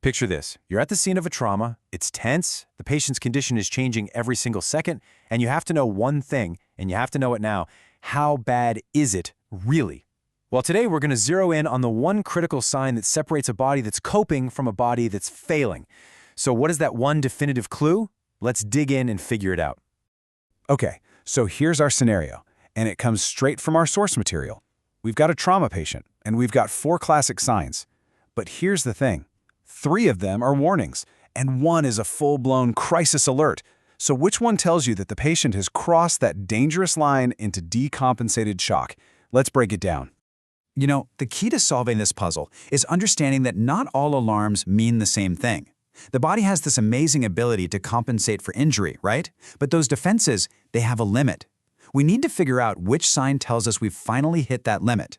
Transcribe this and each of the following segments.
Picture this. You're at the scene of a trauma, it's tense, the patient's condition is changing every single second, and you have to know one thing, and you have to know it now. How bad is it, really? Well, today we're going to zero in on the one critical sign that separates a body that's coping from a body that's failing. So what is that one definitive clue? Let's dig in and figure it out. Okay, so here's our scenario, and it comes straight from our source material. We've got a trauma patient, and we've got 4 classic signs. But here's the thing. 3 of them are warnings, and 1 is a full-blown crisis alert. So which one tells you that the patient has crossed that dangerous line into decompensated shock? Let's break it down. You know, the key to solving this puzzle is understanding that not all alarms mean the same thing. The body has this amazing ability to compensate for injury, right? But those defenses, they have a limit. We need to figure out which sign tells us we've finally hit that limit.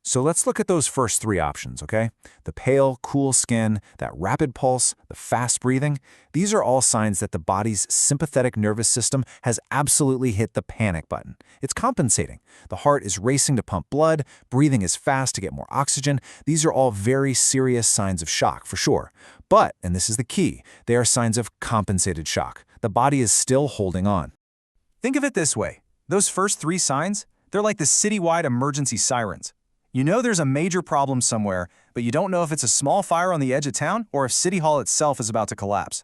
So let's look at those first 3 options, okay? The pale, cool skin, that rapid pulse, the fast breathing. These are all signs that the body's sympathetic nervous system has absolutely hit the panic button. It's compensating. The heart is racing to pump blood, breathing is fast to get more oxygen. These are all very serious signs of shock, for sure. But, and this is the key, they are signs of compensated shock. The body is still holding on. Think of it this way. Those first 3 signs, they're like the citywide emergency sirens. You know there's a major problem somewhere, but you don't know if it's a small fire on the edge of town or if City Hall itself is about to collapse.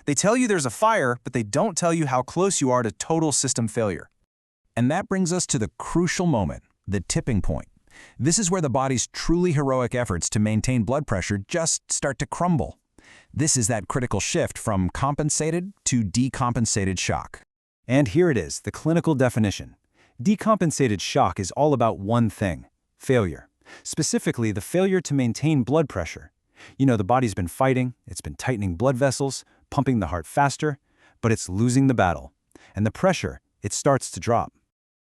They tell you there's a fire, but they don't tell you how close you are to total system failure. And that brings us to the crucial moment, the tipping point. This is where the body's truly heroic efforts to maintain blood pressure just start to crumble. This is that critical shift from compensated to decompensated shock. And here it is, the clinical definition. Decompensated shock is all about one thing. Failure. Specifically, the failure to maintain blood pressure. You know, the body's been fighting, it's been tightening blood vessels, pumping the heart faster, but it's losing the battle. And the pressure, it starts to drop.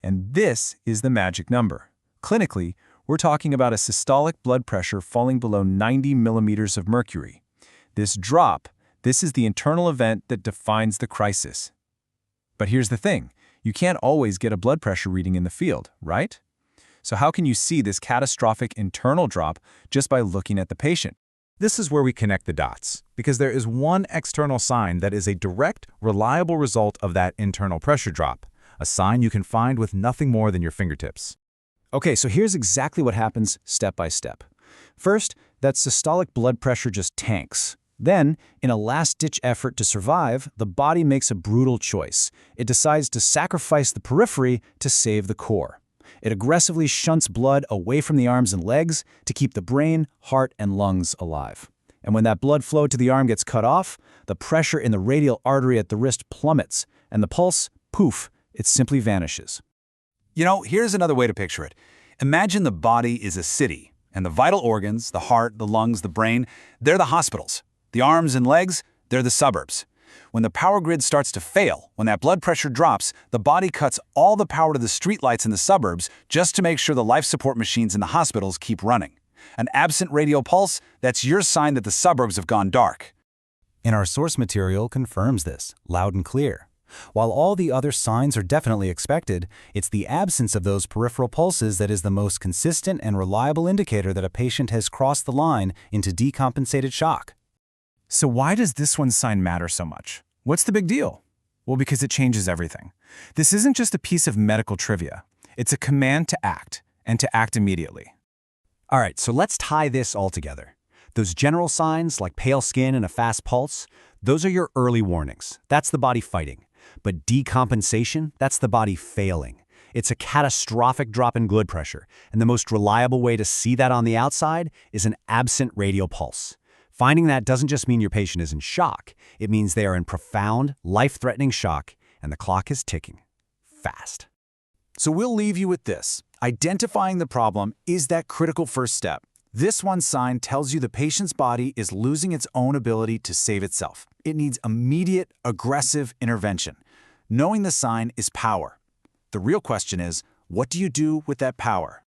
And this is the magic number. Clinically, we're talking about a systolic blood pressure falling below 90 millimeters of mercury. This drop, this is the internal event that defines the crisis. But here's the thing, you can't always get a blood pressure reading in the field, right? So how can you see this catastrophic internal drop just by looking at the patient? This is where we connect the dots, because there is one external sign that is a direct, reliable result of that internal pressure drop, a sign you can find with nothing more than your fingertips. Okay, so here's exactly what happens step by step. First, that systolic blood pressure just tanks. Then, in a last-ditch effort to survive, the body makes a brutal choice. It decides to sacrifice the periphery to save the core. It aggressively shunts blood away from the arms and legs to keep the brain, heart, and lungs alive. And when that blood flow to the arm gets cut off, the pressure in the radial artery at the wrist plummets, and the pulse, poof, it simply vanishes. You know, here's another way to picture it. Imagine the body is a city, and the vital organs, the heart, the lungs, the brain, they're the hospitals. The arms and legs, they're the suburbs. When the power grid starts to fail, when that blood pressure drops, the body cuts all the power to the streetlights in the suburbs just to make sure the life support machines in the hospitals keep running. An absent radial pulse, that's your sign that the suburbs have gone dark. And our source material confirms this, loud and clear. While all the other signs are definitely expected, it's the absence of those peripheral pulses that is the most consistent and reliable indicator that a patient has crossed the line into decompensated shock. So why does this one sign matter so much? What's the big deal? Well, because it changes everything. This isn't just a piece of medical trivia. It's a command to act, and to act immediately. All right, so let's tie this all together. Those general signs, like pale skin and a fast pulse, those are your early warnings. That's the body fighting. But decompensation, that's the body failing. It's a catastrophic drop in blood pressure, and the most reliable way to see that on the outside is an absent radial pulse. Finding that doesn't just mean your patient is in shock. It means they are in profound, life-threatening shock, and the clock is ticking. Fast. So we'll leave you with this. Identifying the problem is that critical first step. This one sign tells you the patient's body is losing its own ability to save itself. It needs immediate, aggressive intervention. Knowing the sign is power. The real question is, what do you do with that power?